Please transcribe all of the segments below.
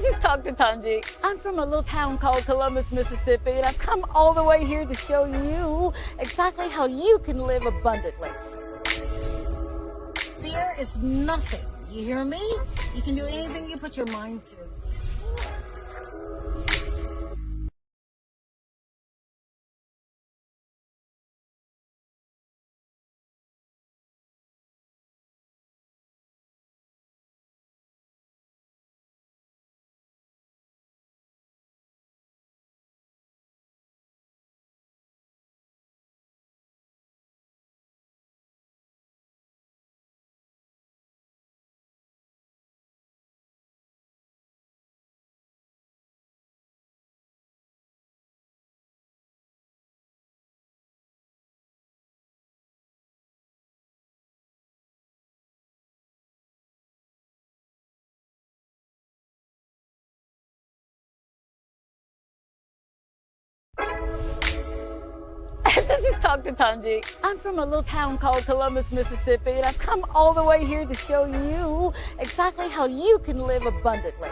This is Dr. Tanji. I'm from a little town called Columbus, Mississippi, and I've come all the way here to show you exactly how you can live abundantly. Fear is nothing. You hear me? You can do anything you put your mind to. This is Dr. Tanji. I'm from a little town called Columbus, Mississippi, and I've come all the way here to show you exactly how you can live abundantly.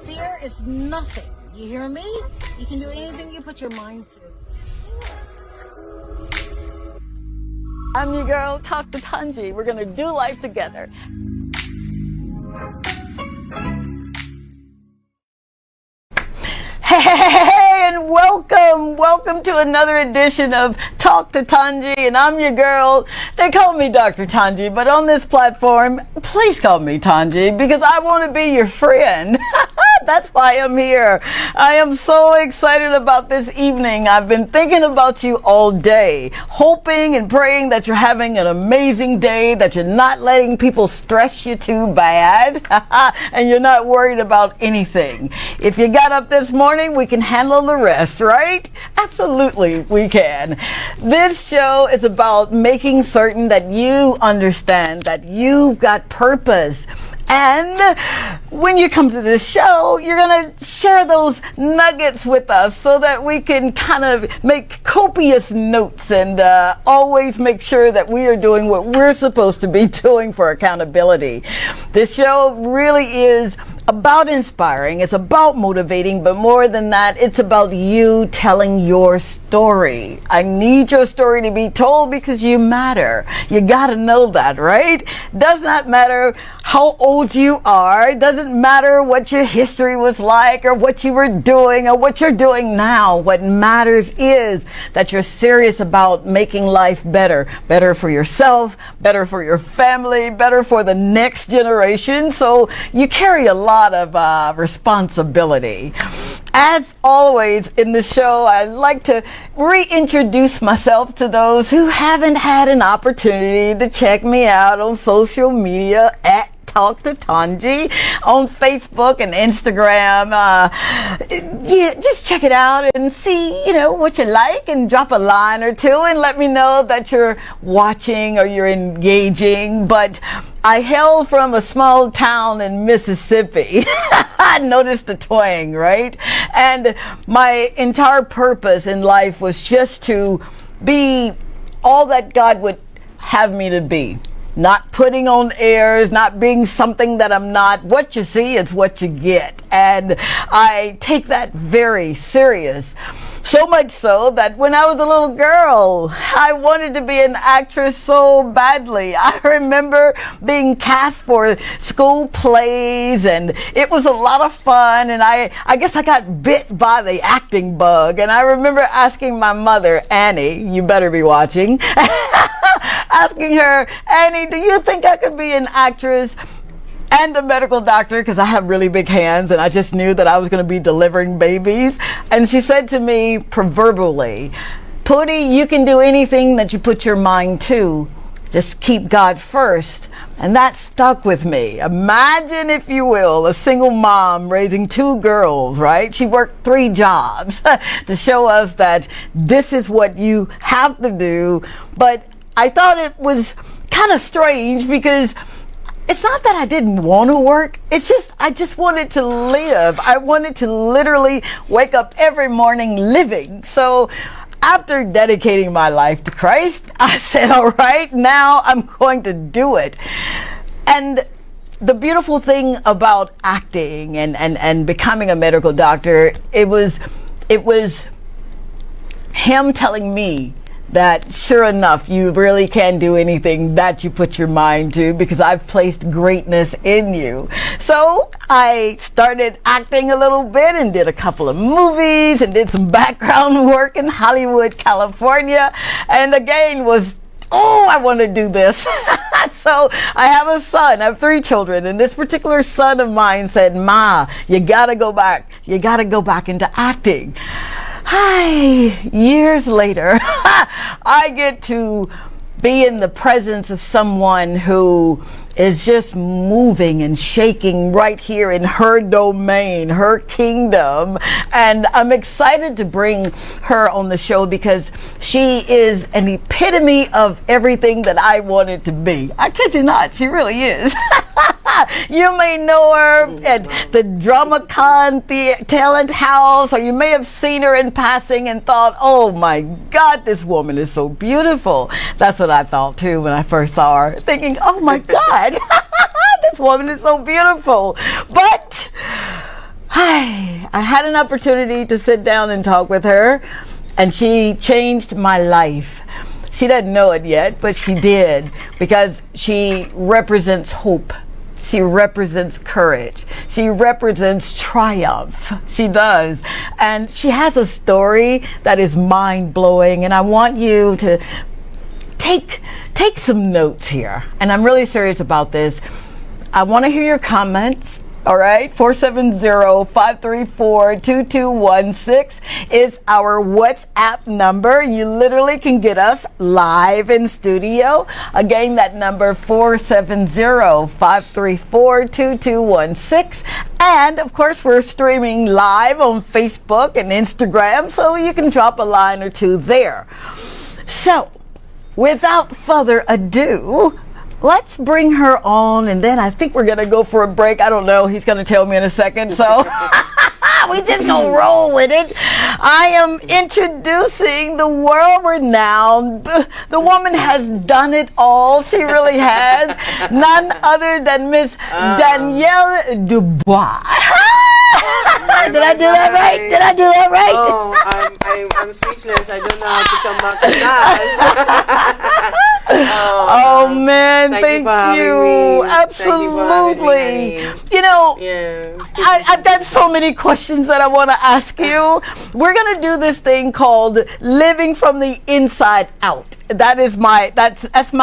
Fear is nothing. You hear me? You can do anything you put your mind to. I'm your girl, Dr. Tanji. We're gonna do life together. Hey, and welcome to another edition of Talk to Tanji, and I'm your girl. They call me Dr. Tanji, but on this platform, please call me Tanji because I want to be your friend. That's why I'm here. I am so excited about this evening. I've been thinking about you all day, hoping and praying that you're having an amazing day, that you're not letting people stress you too bad, and you're not worried about anything. If you got up this morning, we can handle the rest, right? Absolutely, we can. This show is about making certain that you understand that you've got purpose. And when you come to this show, you're going to share those nuggets with us so that we can kind of make copious notes and always make sure that we are doing what we're supposed to be doing for accountability. This show really is about inspiring, it's about motivating, but more than that, it's about you telling your story. I need your story to be told because you matter. You gotta know that, right? Does not matter how old you are. It doesn't matter what your history was like or what you were doing or what you're doing now. What matters is that you're serious about making life better. Better for yourself, better for your family, better for the next generation. So you carry a lot of responsibility. As always in the show, I like to reintroduce myself to those who haven't had an opportunity to check me out on social media at Talk to Tanji on Facebook and Instagram. Yeah, just check it out and see, what you like and drop a line or two and let me know that you're watching or you're engaging. But I hail from a small town in Mississippi. I noticed the twang, right? And my entire purpose in life was just to be all that God would have me to be. Not putting on airs, not being something that I'm not. What you see is what you get. And I take that very serious. So much so that when I was a little girl, I wanted to be an actress so badly. I remember being cast for school plays and it was a lot of fun, and I guess I got bit by the acting bug. And I remember asking my mother, Annie, you better be watching, asking her, Annie, do you think I could be an actress and a medical doctor? Because I have really big hands and I just knew that I was going to be delivering babies. And she said to me proverbially, Pootie, you can do anything that you put your mind to. Just keep God first. And that stuck with me. Imagine, if you will, a single mom raising two girls, right? She worked 3 jobs to show us that this is what you have to do. But I thought it was kind of strange because it's not that I didn't want to work. It's just, I just wanted to live. I wanted to literally wake up every morning living. So after dedicating my life to Christ, I said, all right, now I'm going to do it. And the beautiful thing about acting and becoming a medical doctor, it was him telling me that sure enough, you really can do anything that you put your mind to, because I've placed greatness in you. So I started acting a little bit and did a couple of movies and did some background work in Hollywood, California, and again was, oh, I want to do this. So I have a son. I have 3 children, and this particular son of mine said, "Ma, you gotta go back. You gotta go back into acting." Hi, years later, I get to be in the presence of someone who is just moving and shaking right here in her domain, her kingdom. And I'm excited to bring her on the show because she is an epitome of everything that I wanted to be. I kid you not, she really is. You may know her at the DramaCon Talent House, or you may have seen her in passing and thought, oh my God, this woman is so beautiful. That's what I thought too when I first saw her, thinking, oh my God, this woman is so beautiful. But I had an opportunity to sit down and talk with her, and she changed my life. She doesn't know it yet, but she did, because she represents hope. She represents courage. She represents triumph. She does. And she has a story that is mind-blowing, and I want you to take some notes here. And I'm really serious about this. I want to hear your comments. All right, 470-534-2216 is our WhatsApp number. You literally can get us live in studio. Again, that number 470-534-2216. And of course, we're streaming live on Facebook and Instagram, so you can drop a line or two there. So, without further ado, let's bring her on, and then I think we're going to go for a break. I don't know. He's going to tell me in a second, so we just going to roll with it. I am introducing the world-renowned, the woman has done it all. She really has. None other than Miss Danielle DuBois. Did I do that right? Did I do that right? Oh, I'm speechless. I don't know how to come back to that. Oh man, thank you. Absolutely. You know, I've got so many questions that I want to ask you. We're gonna do this thing called living from the inside out. That's my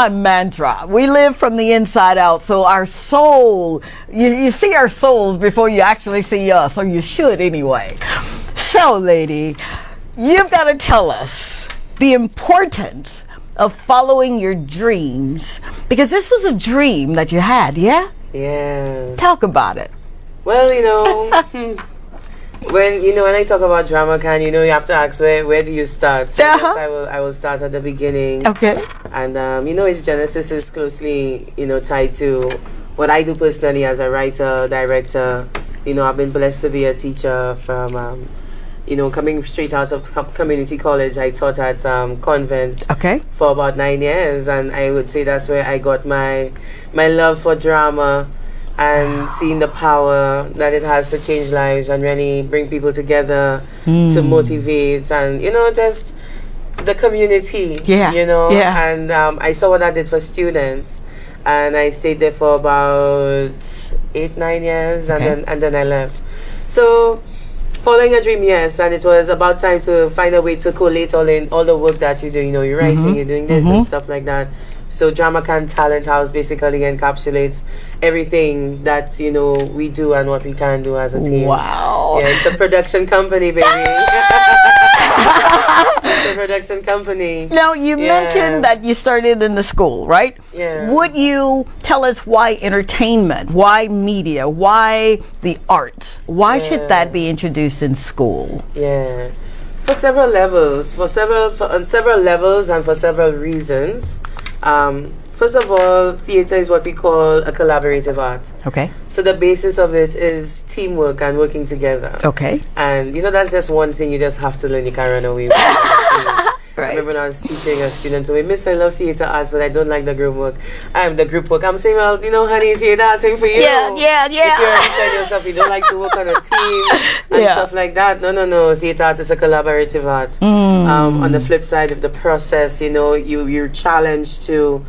mantra. We live from the inside out. So our soul, you see our souls before you actually see us, or you should anyway. So, lady, you've got to tell us the importance of following your dreams, because this was a dream that you had, yeah? Yeah. Talk about it. Well, when I talk about DramaCon, you have to ask where do you start? So I will start at the beginning. Okay. And its genesis is closely tied to what I do personally as a writer, director. I've been blessed to be a teacher from coming straight out of community college. I taught at convent for about 9 years, and I would say that's where I got my love for drama and seeing the power that it has to change lives and really bring people together, to motivate, and just the community. And I saw what that did for students, and I stayed there for about 8-9 years, and then I left. So following a dream, yes, and it was about time to find a way to collate all the work that you do. You're writing, you're doing this and stuff like that. So DramaCon Talent House basically encapsulates everything that we do and what we can do as a team. Wow! Yeah, it's a production company, baby. It's a production company. Now you mentioned that you started in the school, right? Yeah. Would you tell us why entertainment, why media, why the arts? Why should that be introduced in school? Yeah, for several levels, on several levels, and for several reasons. First of all, theater is what we call a collaborative art. Okay. So the basis of it is teamwork and working together. Okay. And that's just one thing you just have to learn. You can't run away with it. right. I remember when I was teaching a student to me, Miss, I love theater arts, but I don't like the group work. The group work. I'm saying, well, honey, theater arts ain't for you. Yeah. If you understand yourself, you don't like to work on a team and stuff like that. No. Theater arts is a collaborative art. On the flip side of the process, you're challenged to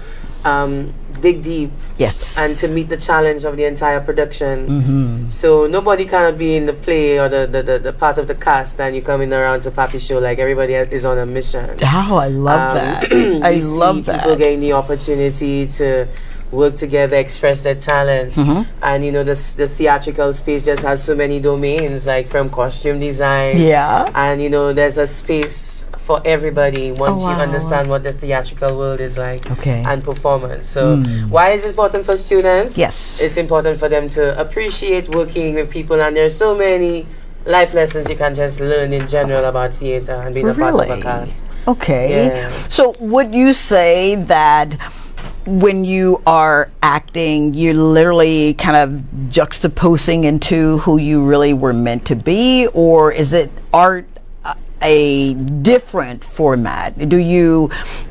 dig deep. Yes. And to meet the challenge of the entire production. So nobody cannot be in the play or the part of the cast and you coming around to Papi show like everybody is on a mission. Oh, I love that. I love that. People getting the opportunity to work together, express their talents. And the theatrical space just has so many domains, like from costume design. Yeah. And there's a space for everybody once you understand what the theatrical world is like and performance. So why is it important for students? Yes. It's important for them to appreciate working with people, and there's so many life lessons you can just learn in general about theater and being a part of a cast. Okay. Yeah. So would you say that when you are acting, you're literally kind of juxtaposing into who you really were meant to be, or is it art a different format?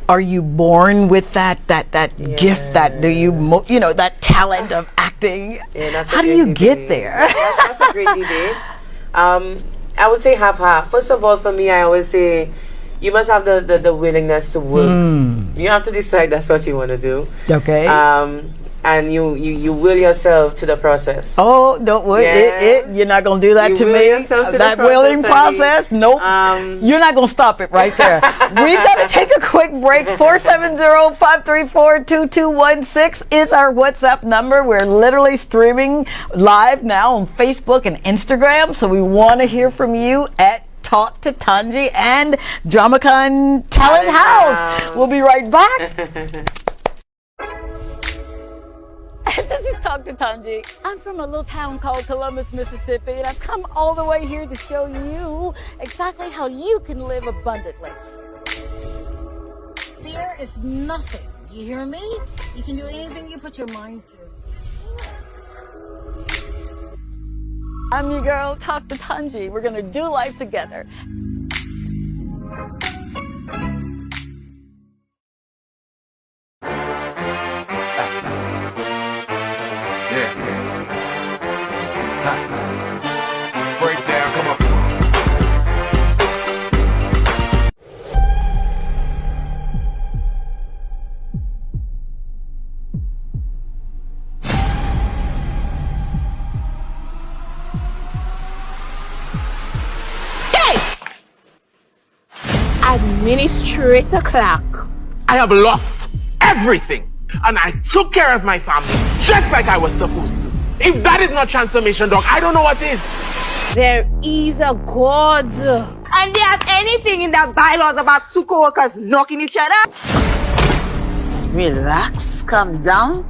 Are you born with that gift, that that talent of acting? How do you get there? That's a great debate. I would say half. First of all, for me, I always say you must have the willingness to work. You have to decide that's what you want to do. Okay. And you will yourself to the process. Oh, don't worry. You're not going to do that to me. That willing process? Nope. You're not going to stop it right there. We've got to take a quick break. 470-534-2216 is our WhatsApp number. We're literally streaming live now on Facebook and Instagram. So we want to hear from you at Talk to Tanji and DramaCon Talent House. We'll be right back. This is Talk to Tanji. I'm from a little town called Columbus, Mississippi, and I've come all the way here to show you exactly how you can live abundantly. Fear is nothing. You hear me? You can do anything you put your mind to. I'm your girl, Talk to Tanji. We're going to do life together. Break down, come on. Administrator Clark. I have lost everything, and I took care of my family just like I was supposed to. If that is not transformation, dog, I don't know what is. There is a God. And they have anything in their bylaws about two co-workers knocking each other? Relax, calm down.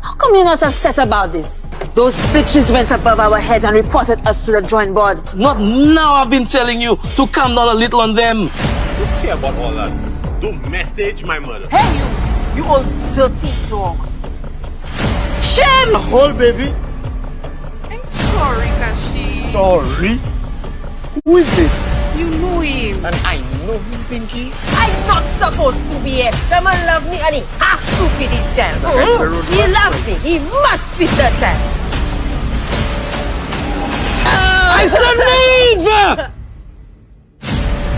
How come you're not upset about this? Those bitches went above our heads and reported us to the drawing board. Not now, I've been telling you to calm down a little on them. Don't care about all that. Don't message my mother. Hey, you old dirty dog. Shame! Hold, baby. I'm sorry, Kashi. Sorry? Who is this? You know him. And I know him, Pinky. I'm not supposed to be here. The man loves me and he has to feed his child. He loves me. He must feed the child. I said leave!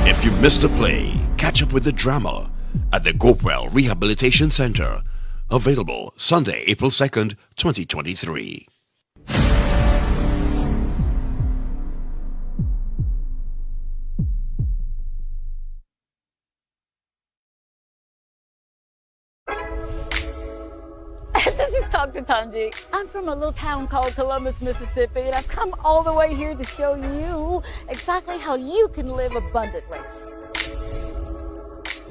If you missed a play, catch up with the drama at the Gopwell Rehabilitation Center. Available Sunday, April 2nd, 2023. This is Talk to Tanji. I'm from a little town called Columbus, Mississippi, and I've come all the way here to show you exactly how you can live abundantly.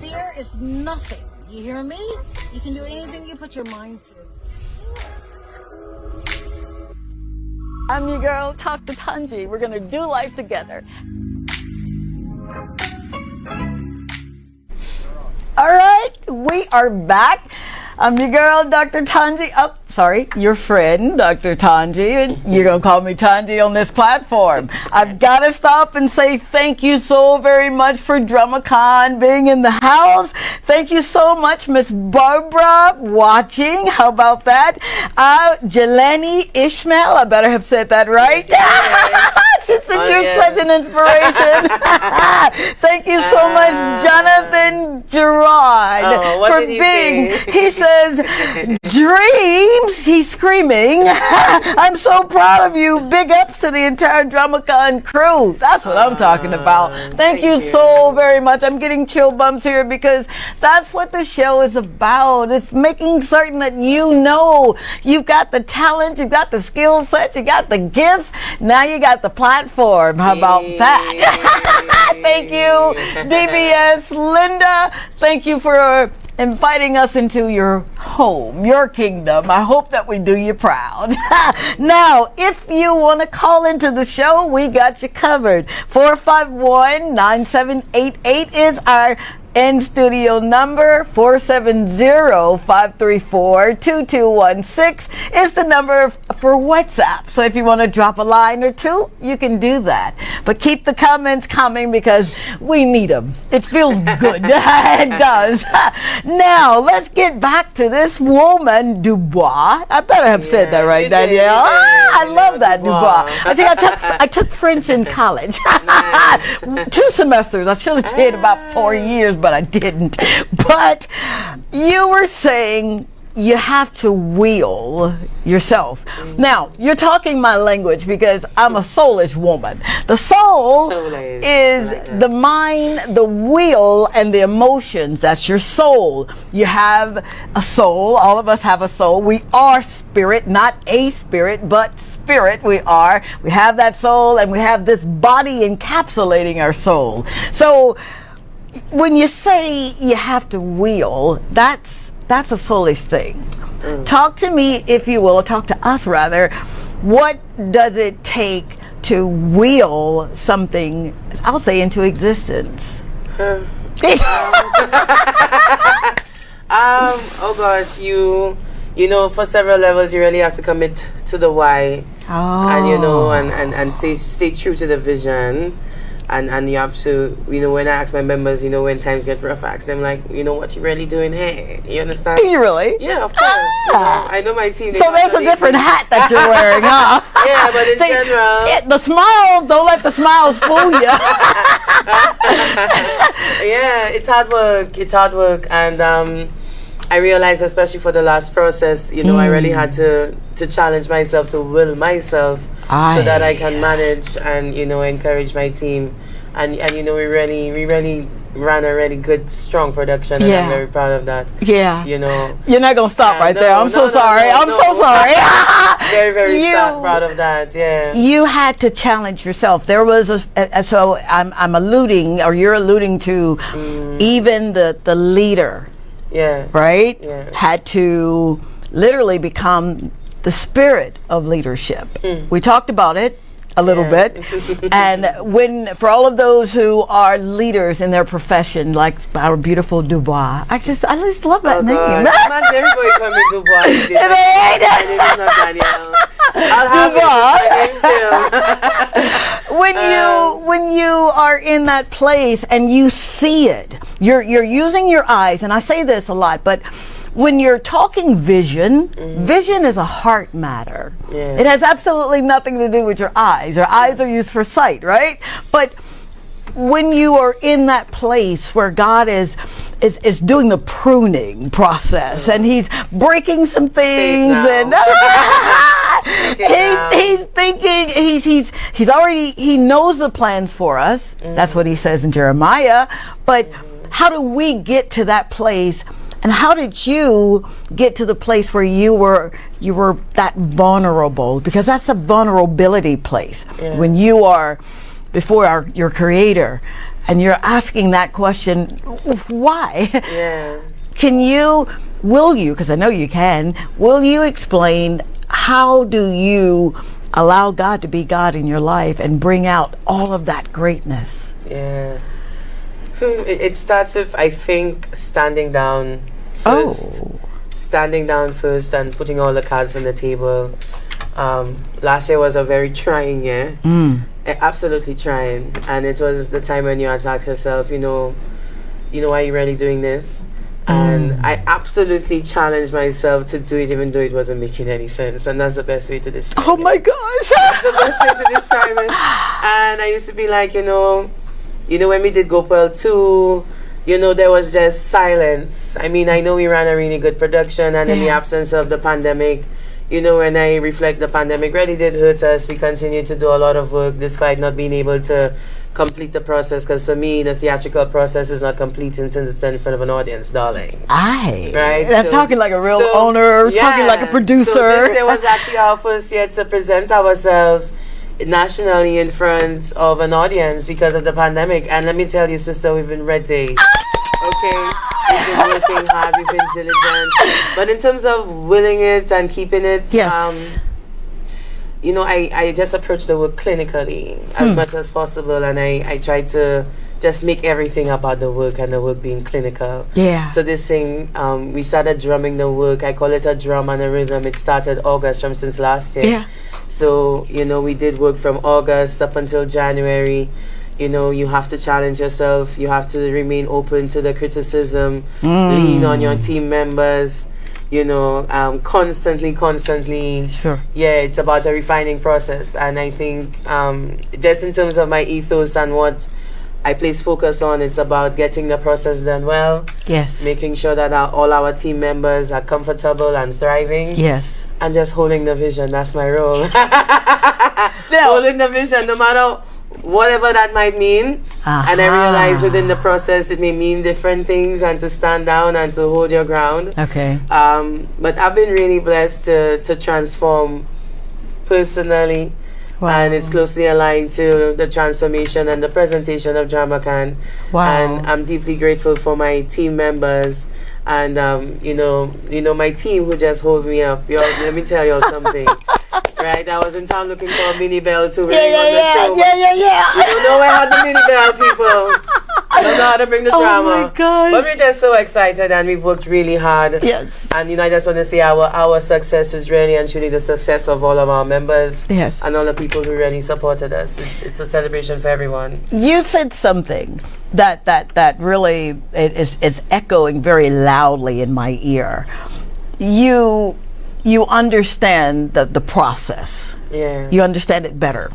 Fear is nothing. You hear me? You can do anything you put your mind to. I'm your girl, Talk to Tanji. We're going to do life together. All right, we are back. I'm your girl, Dr. Tanji. your friend, Dr. Tanji, and you're going to call me Tanji on this platform. I've got to stop and say thank you so very much for DramaCon being in the house. Thank you so much, Miss Barbara, watching. How about that? Jelani Ishmael, I better have said that right. She said you're such an inspiration. Thank you so much, Jonathan Gerard, for being. He says, dreams. He's screaming. I'm so proud of you. Big ups to the entire DramaCon crew. That's what I'm talking about. Thank you so very much. I'm getting chill bumps here because that's what the show is about. It's making certain that you know you've got the talent, you've got the skill set, you got the gifts. Now you got the platform. How about that? Thank you, DBS. Linda, thank you for inviting us into your home, your kingdom. I hope that we do you proud. Now, if you want to call into the show, we got you covered. 451-9788 is our in-studio number. 470-534-2216 is the number for WhatsApp. So if you want to drop a line or two, you can do that. But keep the comments coming because we need them. It feels good. It does. Now, let's get back to this woman, DuBois. I better have said that right, Danielle. I love that, DuBois. I took French in college. 2 semesters. I should have said about 4 years, but I didn't. But you were saying you have to will yourself. Now, you're talking my language because I'm a soulish woman. The soul is the mind, the will, and the emotions. That's your soul. You have a soul. All of us have a soul. We are spirit, not a spirit, but spirit. We are. We have that soul, and we have this body encapsulating our soul. So when you say you have to will, that's a soulish thing. Talk to me, if you will, or talk to us rather. What does it take to will something, I'll say, into existence? Oh gosh, you know, for several levels, you really have to commit to the why, and you know, and stay true to the vision. And you have to, you know, when I ask my members, you know, when times get rough, I ask them, like, you know, what you really doing here? You understand? You really? Yeah, of course. You know, I know my team. So there's a different hat that you're wearing, huh? Yeah, but in general. Yeah, the smiles, don't let the smiles fool you. Yeah, it's hard work. It's hard work. And I realized, especially for the last process, you know, I really had to challenge myself, to will myself, so that I can manage and, you know, encourage my team. And you know, we really ran a really good, strong production, and I'm very proud of that. Yeah. You know. You're not going to stop right there. I'm so sorry. I'm so sorry. Very, very proud of that, yeah. You had to challenge yourself. There was so I'm alluding, or you're alluding to, even the leader. Yeah. Right? Yeah. Had to literally become the spirit of leadership. We talked about it a little bit. And for all of those who are leaders in their profession, like our beautiful DuBois, I just love that name. Man, everybody call me DuBois. It is not Danielle. I'll have when you are in that place and you see it, you're using your eyes, and I say this a lot, but when you're talking vision, vision is a heart matter. Yeah. It has absolutely nothing to do with your eyes. Your eyes are used for sight, right? But when you are in that place where God is doing the pruning process, and He's breaking some things, and He's thinking, He knows the plans for us. That's what He says in Jeremiah. But how do we get to that place? And how did you get to the place where you were that vulnerable? Because that's a vulnerability place. Yeah. When you are before your Creator, and you're asking that question, why? Yeah. Will you, because I know you can, will you explain how do you allow God to be God in your life and bring out all of that greatness? Yeah. It starts with, I think, standing down first. standing down first and putting all the cards on the table. Last year was a very trying year, absolutely trying, and it was the time when you had to ask yourself, why are you really doing this? And I absolutely challenged myself to do it, even though it wasn't making any sense, and that's the best way to describe it. Oh my gosh! That's the best way to describe it. And I used to be like, when we did GoPel 2, there was just silence. I mean, I know we ran a really good production, and in the absence of the pandemic, when I reflect, the pandemic really did hurt us. We continued to do a lot of work despite not being able to complete the process, because for me, the theatrical process is not complete until it's done in front of an audience, darling. Right? I'm So- talking like a real so, owner, yeah. talking like a producer. So this year was actually our first year to present ourselves nationally in front of an audience because of the pandemic. And let me tell you, sister, we've been ready. Okay, we've been working hard, we've been diligent. But in terms of willing it and keeping it, Yes. I just approach the work clinically as much as possible, and I try to just make everything about the work and the work being clinical. Yeah. So this thing, we started drumming the work. I call it a drum and a rhythm. It started August since last year. Yeah. So, we did work from August up until January. You have to challenge yourself. You have to remain open to the criticism. Lean on your team members. Constantly. Sure. Yeah, it's about a refining process. And I think just in terms of my ethos and what I place focus on, it's about getting the process done well. Yes. Making sure that all our team members are comfortable and thriving. Yes. And just holding the vision. That's my role. Now, Holding the vision, no matter whatever that might mean. And I realize within the process it may mean different things, and to stand down and to hold your ground. okay. But I've been really blessed to transform personally. Wow. And it's closely aligned to the transformation and the presentation of DramaCon. Wow. And I'm deeply grateful for my team members and my team who just hold me up. Let me tell y'all something. Right, I was in town looking for a mini bell to really Yeah. You don't know where I had the mini bell, people. I don't know how to bring the drama. Oh my gosh. But we're just so excited, and we've worked really hard. Yes. And I just want to say our success is really and truly the success of all of our members. Yes. And all the people who really supported us. It's a celebration for everyone. You said something that really is echoing very loudly in my ear. You understand the process. Yeah. You understand it better.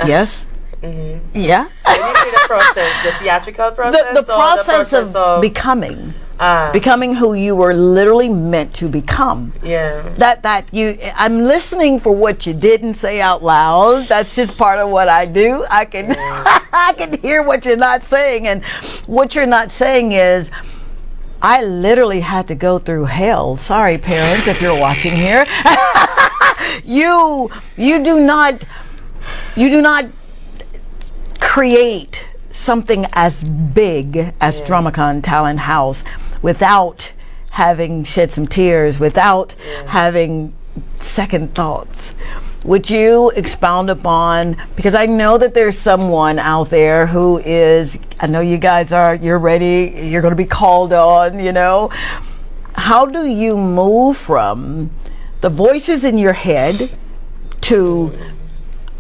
Yes? Mm-hmm. Yeah? When you say the process, the theatrical process, The or process the process of becoming. Ah. Becoming who you were literally meant to become. Yeah. I'm listening for what you didn't say out loud. That's just part of what I do. I can I can hear what you're not saying, and what you're not saying is, I literally had to go through hell. Sorry, parents, if you're watching here. You do not create something as big as DramaCon Talent House without having shed some tears, without having second thoughts. Would you expound upon, because I know that there's someone out there who is, I know you guys you're ready, you're going to be called on, How do you move from the voices in your head to,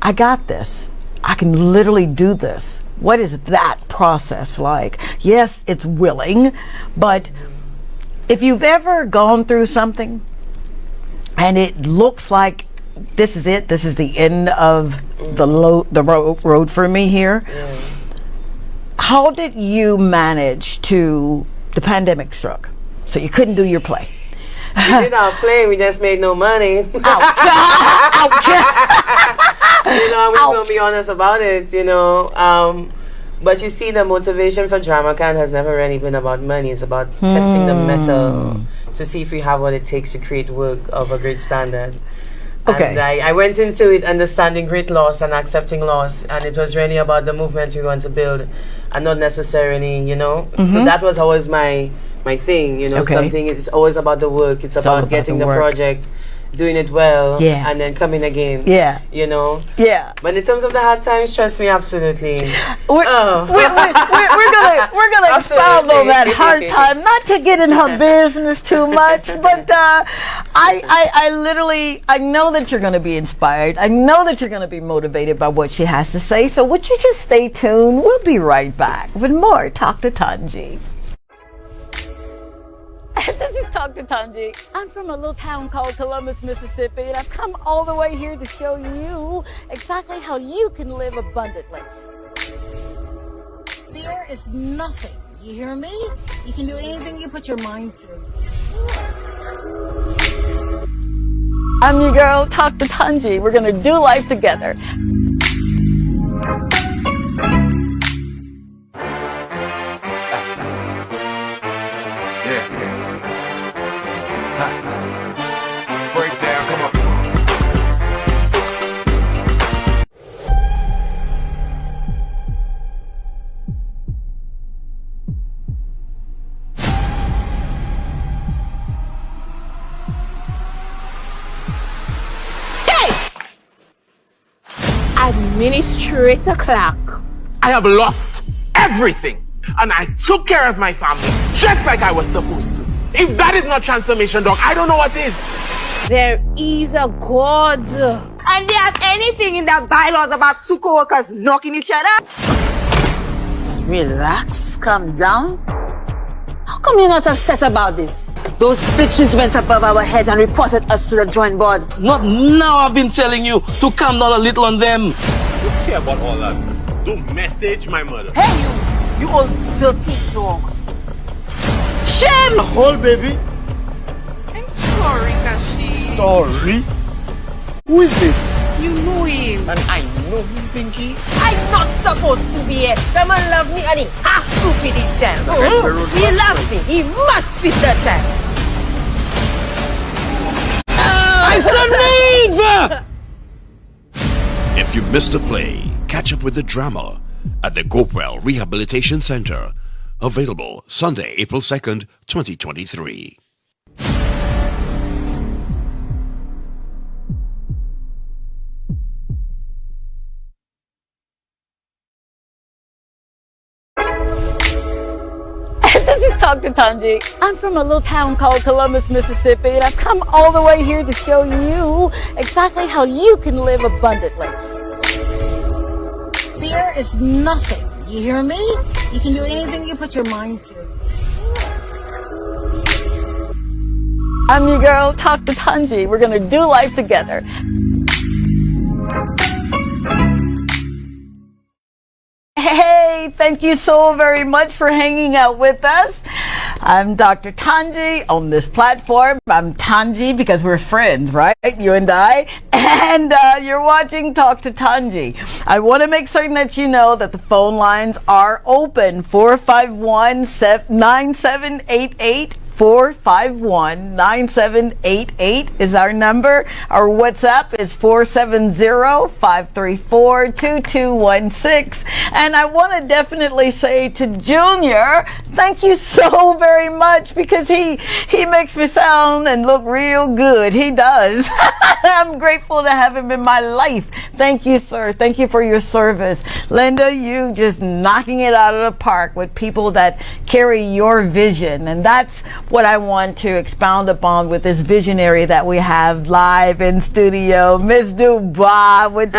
I got this, I can literally do this? What is that process like? Yes, it's willing, but if you've ever gone through something and it looks like this is it, this is the end of the road for me here, how did you manage to, the pandemic struck, so you couldn't do your play? We did our play, we just made no money. Ouch. We're going to be honest about it, But you see, the motivation for DramaCon has never really been about money. It's about testing the metal to see if we have what it takes to create work of a great standard. Okay. And I went into it understanding great loss and accepting loss, and it was really about the movement we want to build, and not necessarily, So that was always my thing, Okay. Something. It's always about the work. It's all about about getting the the work. project, doing it well, Yeah. and then coming again. Yeah. Yeah. But in terms of the hard times, trust me, absolutely. We're gonna expound on that hard time, not to get in her business too much, but I literally, I know that you're going to be inspired. I know that you're going to be motivated by what she has to say. So would you just stay tuned? We'll be right back with more Talk to Tanji. This is Talk to Tanji. I'm from a little town called Columbus, Mississippi, and I've come all the way here to show you exactly how you can live abundantly. Fear is nothing. You hear me? You can do anything you put your mind to. I'm your girl, Talk to Tanji. We're gonna do life together. Breakdown, come on. Administrator Clark. I have lost everything, and I took care of my family just like I was supposed to. If that is not transformation, Doc, I don't know what is. There is a God. And they have anything in their bylaws about two co-workers knocking each other? Relax, calm down. How come you're not upset about this? Those bitches went above our heads and reported us to the drawing board. Not now. I've been telling you to calm down a little on them. You care about all that. Don't message my mother. Hey, you old dirty dog. Shame! Hold, baby. I'm sorry, Kashi. Sorry. Who is it? You know him. And I know him, Pinky. I'm not supposed to be here. The man love me and he has to feed his child. He loves me. He must feed the child. If you missed a play, catch up with the drama at the Gopewell Rehabilitation Center. Available Sunday, April 2nd, 2023. This is Talk to Tanji. I'm from a little town called Columbus, Mississippi, and I've come all the way here to show you exactly how you can live abundantly. Fear is nothing. You hear me? You can do anything you put your mind to. I'm your girl, Talk to Tanji. We're gonna do life together. Hey, thank you so very much for hanging out with us. I'm Dr. Tanji on this platform. I'm Tanji because we're friends, right? You and I. And you're watching Talk to Tanji. I want to make certain that you know that the phone lines are open. 451-9788. 451-9788 is our number. Our WhatsApp is 470-534-2216. And I want to definitely say to Junior, thank you so very much because he makes me sound and look real good. He does. I'm grateful to have him in my life. Thank you, sir. Thank you for your service. Linda, you just knocking it out of the park with people that carry your vision. And that's what I want to expound upon with this visionary that we have live in studio, Miss DuBois with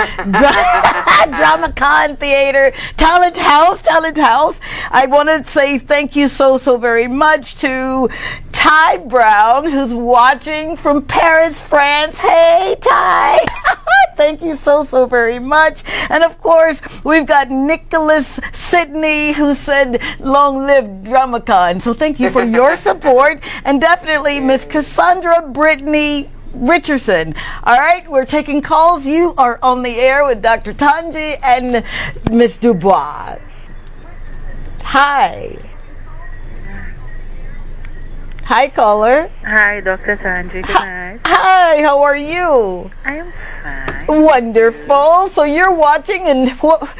DramaCon Theater, Talent House. I want to say thank you so very much to Ty Brown, who's watching from Paris, France. Hey, Ty. Thank you so very much. And of course, we've got Nicholas Sidney, who said, long live DramaCon. So thank you for your support. And definitely Miss Cassandra Brittany Richardson. All right, we're taking calls. You are on the air with Dr. Tanji and Miss DuBois. Hi. Hi, caller. Hi, Dr. Tanji. Good night. Hi, how are you? I am fine. Wonderful. So you're watching, and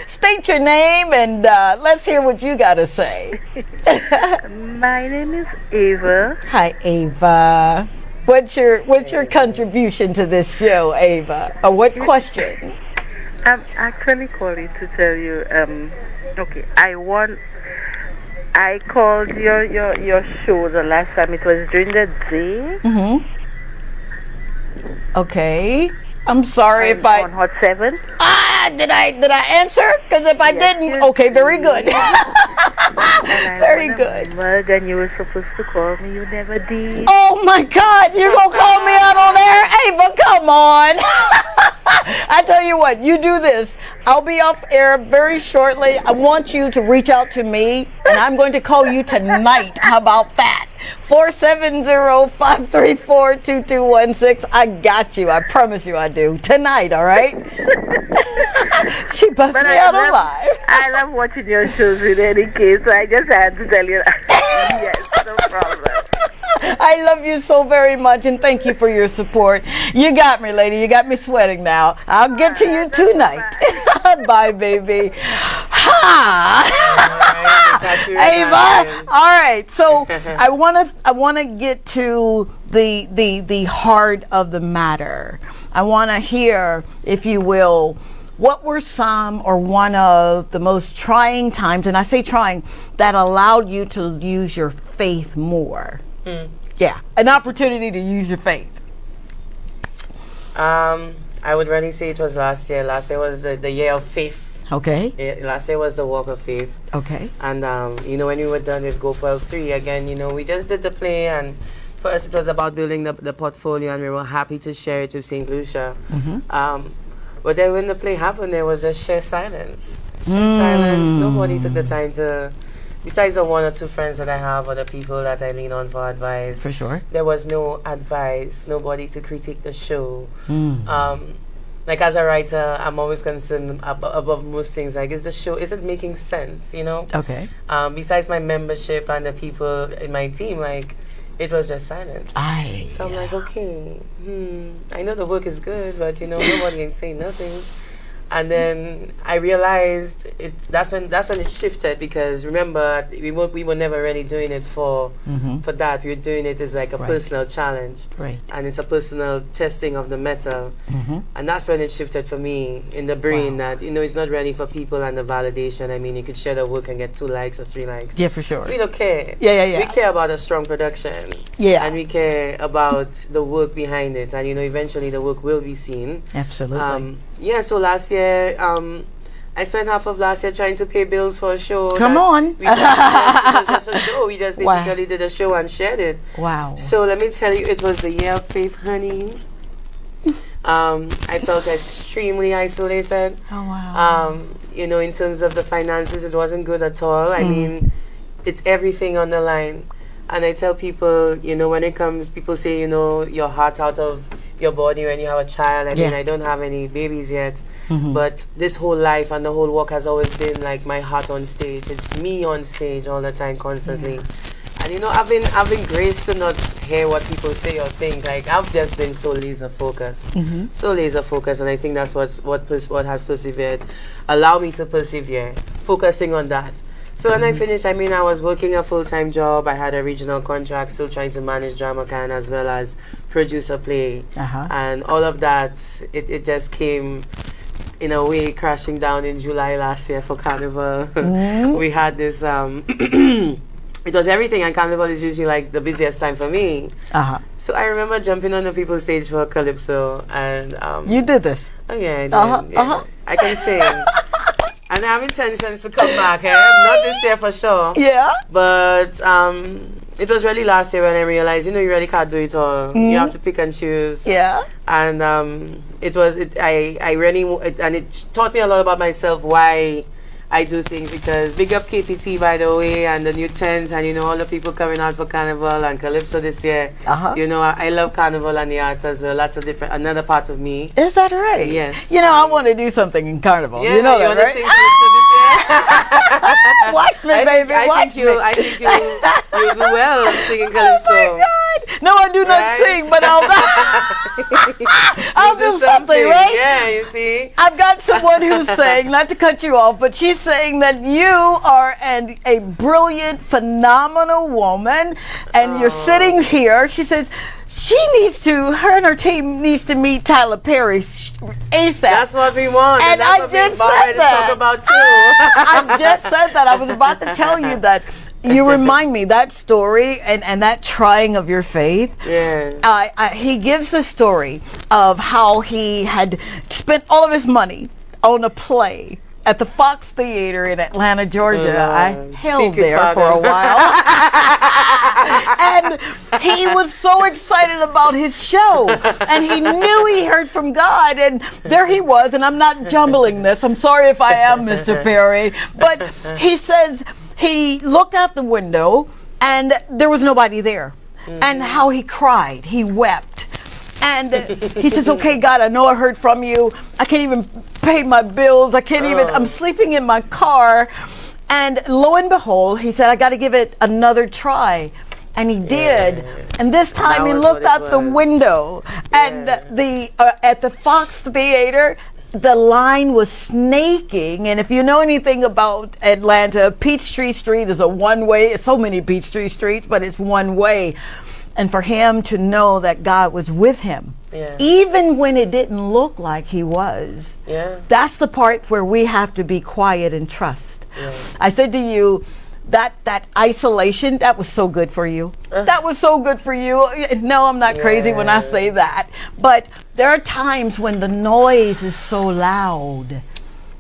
state your name, and let's hear what you got to say. My name is Ava. Hi, Ava. What's your contribution to this show, Ava? Or what question? I'm actually calling to tell you, okay, I want I called your show the last time. It was during the day. Mm-hmm. Okay. I'm sorry if I on Hot 7. did I answer? Because if I Yes, didn't, you okay, very good. Very And good. Mug, and you were supposed to call me. You never did. Oh my God, you're gonna call me out on air? Ava, come on. I tell you what, you do this. I'll be off air very shortly. I want you to reach out to me, and I'm going to call you tonight. How about that? 470-534-2216. I got you. I promise you I do. Tonight, all right? She busted me out alive. I love watching your shows in any case, so I just had to tell you that. Yes, no problem. I love you so very much, and thank you for your support. You got me, lady. You got me sweating now. I'll get to you tonight. Bye, baby. Ha! Ava. All right. So I wanna get to the heart of the matter. I wanna hear, if you will, what were some or one of the most trying times, and I say trying, that allowed you to use your faith more? Yeah, an opportunity to use your faith. I would really say it was last year. Last year was the year of faith. Okay. Last year was the walk of faith. Okay. And when we were done with GoPro 3 again, we just did the play, and for us it was about building the portfolio, and we were happy to share it with St. Lucia. But then when the play happened, there was just sheer silence. Silence. Nobody took the time to, besides the one or two friends that I have or the people that I lean on for advice. For sure. There was no advice, nobody to critique the show. Like as a writer, I'm always concerned above most things. Like, is the show, is it making sense, Okay. Besides my membership and the people in my team, like, it was just silence. So I'm like, okay, I know the work is good, but nobody ain't saying nothing. And then I realized that's when it shifted, because remember, we were never really doing it for that. We were doing it as like a personal challenge. Right. And it's a personal testing of the metal. And that's when it shifted for me in the brain that, it's not really for people and the validation. I mean, you could share the work and get 2 likes or 3 likes. Yeah, for sure. We don't care. Yeah. We care about a strong production. Yeah. And we care about the work behind it. And, eventually the work will be seen. Absolutely. So last year, I spent half of last year trying to pay bills for a show. Come on. It was just a show. We just basically did a show and shared it. Wow. So let me tell you, it was the year of faith, honey. I felt extremely isolated. Oh, wow. In terms of the finances, it wasn't good at all. I mean, it's everything on the line. And I tell people, when it comes, people say, your heart out of your body when you have a child. I mean, I don't have any babies yet. But this whole life and the whole walk has always been like my heart on stage. It's me on stage all the time, constantly. And I've been graced to not hear what people say or think. Like, I've just been so laser focused, and I think that's what has persevered, allow me to persevere, focusing on that. So when I finished, I was working a full-time job. I had a regional contract, still trying to manage DramaCan as well as produce a play, and all of that. It just came, in a way, crashing down in July last year for Carnival. We had this. It was everything, and Carnival is usually like the busiest time for me. So I remember jumping on the people's stage for Calypso, and you did this. Oh yeah, I did. I can sing. And I have intentions to come back. Not this year for sure. Yeah. But it was really last year when I realized, you really can't do it all. You have to pick and choose. Yeah. And it taught me a lot about myself, why I do things, because big up KPT, by the way, and the new tent, and all the people coming out for Carnival and Calypso this year. I love Carnival and the arts as well. That's another part of me. Is that right? Yes. I want to do something in Carnival. Yeah, you know you that, want right? to sing Calypso this year? Watch me, baby. I think you do well singing Calypso. Oh my God! No, I do not sing, but I'll do something, right? Yeah, you see. I've got someone who's saying, not to cut you off, but she's saying that you are a brilliant, phenomenal woman, and you're sitting here. She says her and her team needs to meet Tyler Perry ASAP. That's what we want. And that's I what just said said that. Talk about too. I just said that. I was about to tell you that You remind me that story and that trying of your faith. Yeah. He gives a story of how he had spent all of his money on a play at the Fox Theater in Atlanta, Georgia. I held there for a while. And he was so excited about his show. And he knew he heard from God. And there he was. And I'm not jumbling this. I'm sorry if I am, Mr. Perry. But he says he looked out the window and there was nobody there. And how he cried. He wept. And he says, okay, God, I know I heard from you. I can't even pay my bills. I can't even, I'm sleeping in my car. And lo and behold, he said, I got to give it another try. And he did. And this time he looked out the window. And at the Fox Theater, the line was snaking. And if you know anything about Atlanta, Peachtree Street is a one-way. It's so many Peachtree Streets, but it's one way. And for him to know that God was with him, even when it didn't look like he was, that's the part where we have to be quiet and trust. I said to you, that isolation, that was so good for you. That was so good for you. No, I'm not crazy when I say that. But there are times when the noise is so loud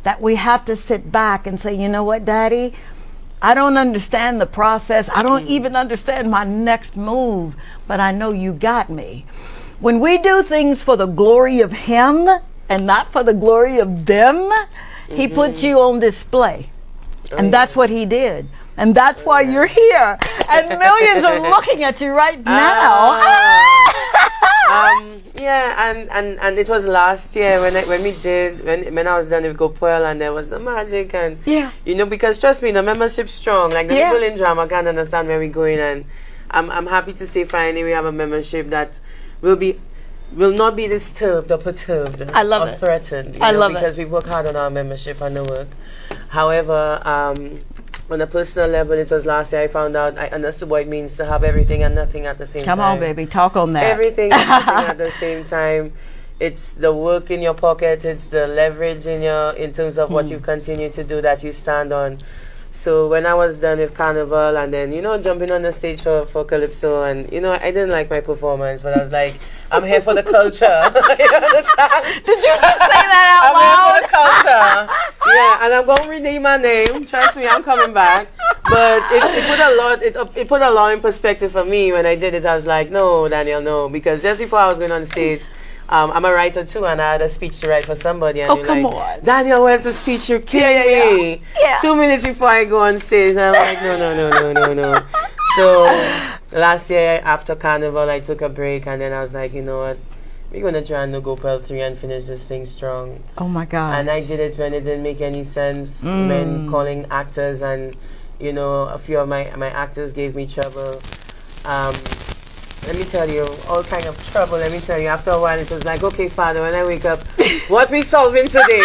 that we have to sit back and say, you know what, Daddy? I don't understand the process. I don't even understand my next move, but I know you got me. When we do things for the glory of him and not for the glory of them, he puts you on display. And that's what he did. And that's why you're here. And millions are looking at you right now. And it was last year when I was done with GoPuel, and there was the magic, and you know, because trust me, the membership's strong. Like the people in drama can't understand where we're going, and I'm happy to say finally we have a membership that will not be disturbed or perturbed or threatened. I love it because we work hard on our membership and the work. However, on a personal level, it was last year I found out, I understood what it means to have everything and nothing at the same time. Come on, baby, talk on that. Everything and nothing at the same time. It's the work in your pocket, it's the leverage in terms of what you continue to do that you stand on. So when I was done with Carnival and then, you know, jumping on the stage for Calypso, and, you know, I didn't like my performance, but I was like, I'm here for the culture. You understand? Did you just say that out loud? I'm here for the culture. Yeah, and I'm going to redeem my name. Trust me, I'm coming back. But it put a lot in perspective for me when I did it. I was like, no, Danielle, no. Because just before I was going on stage, I'm a writer too, and I had a speech to write for somebody. And come on. Danielle, where's the speech? You're kidding me. 2 minutes before I go on stage, and I'm like, no. So last year after Carnival, I took a break, and then I was like, you know what? We're going to try and go Pearl 3 and finish this thing strong. Oh my God. And I did it when it didn't make any sense, when calling actors, and, you know, a few of my actors gave me trouble. Let me tell you, all kind of trouble. Let me tell you, after a while, it was like, okay, Father, when I wake up, what we solving today?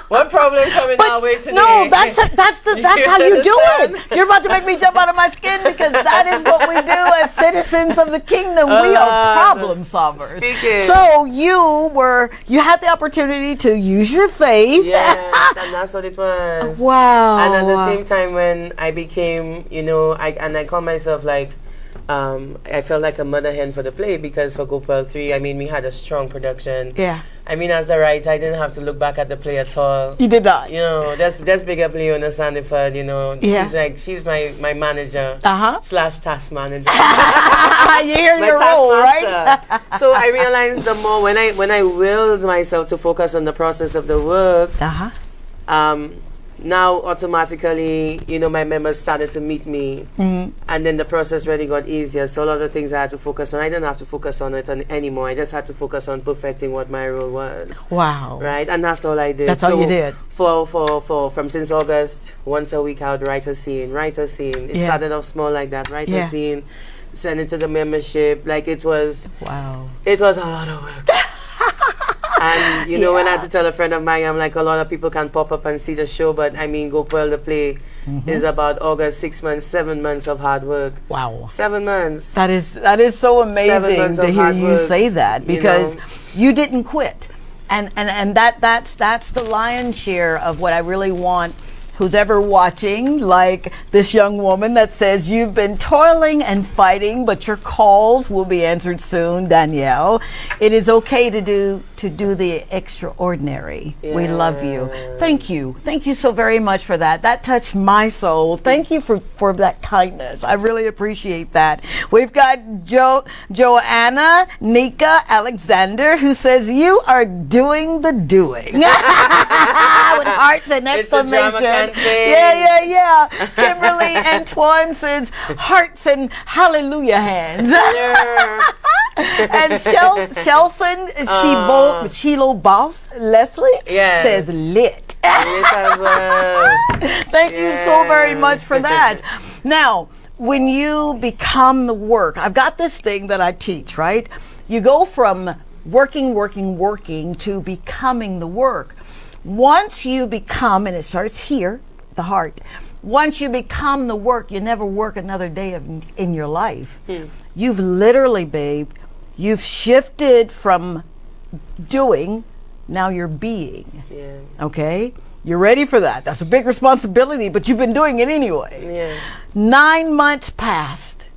What problem coming our way today? No, that's how you do it. You're about to make me jump out of my skin, because that is what we do as citizens of the kingdom. We are problem solvers. So you had the opportunity to use your faith. Yes, and that's what it was. Wow. And at the same time, when I became, you know, I call myself like, I felt like a mother hen for the play, because for GoPuel 3, I mean, we had a strong production. Yeah. I mean, as the writer, I didn't have to look back at the play at all. You did not. You know, that's big up Leona Sandiford, you know. Yeah. She's my manager / task manager. You hear your role, right? So I realized the more when I willed myself to focus on the process of the work, now automatically, you know, my members started to meet me, and then the process really got easier. So a lot of things I had to focus on, I didn't have to focus on it anymore. I just had to focus on perfecting what my role was. Wow. Right, and that's all I did. That's all you did. From since August, once a week I would write a scene. It started off small like that. Write a scene, send it to the membership. Like it was. Wow. It was a lot of work. And, you know, when I had to tell a friend of mine, I'm like, a lot of people can pop up and see the show, but I mean, GoPuel the play is about August, 6 months, 7 months of hard work. Wow. 7 months. That is so amazing to hear you say that, because you didn't quit. And that's the lion's share of what I really want who's ever watching, like this young woman that says you've been toiling and fighting, but your calls will be answered soon, Danielle. It is okay to do the extraordinary. We love you. Thank you so very much for that. That touched my soul. Thank you for that kindness. I really appreciate that. We've got Joanna Nika Alexander, who says you are doing the doing with hearts and exclamation. Yeah. Kimberly Antoine says hearts and hallelujah hands. And Shelson Sheila Boss Leslie says lit. Thank you so very much for that. Now, when you become the work, I've got this thing that I teach, right? You go from working to becoming the work. Once you become, and it starts here, the heart, once you become the work, you never work another day in your life. You've literally, babe, you've shifted from doing, now you're being. Okay? You're ready for that. That's a big responsibility, but you've been doing it anyway. 9 months passes,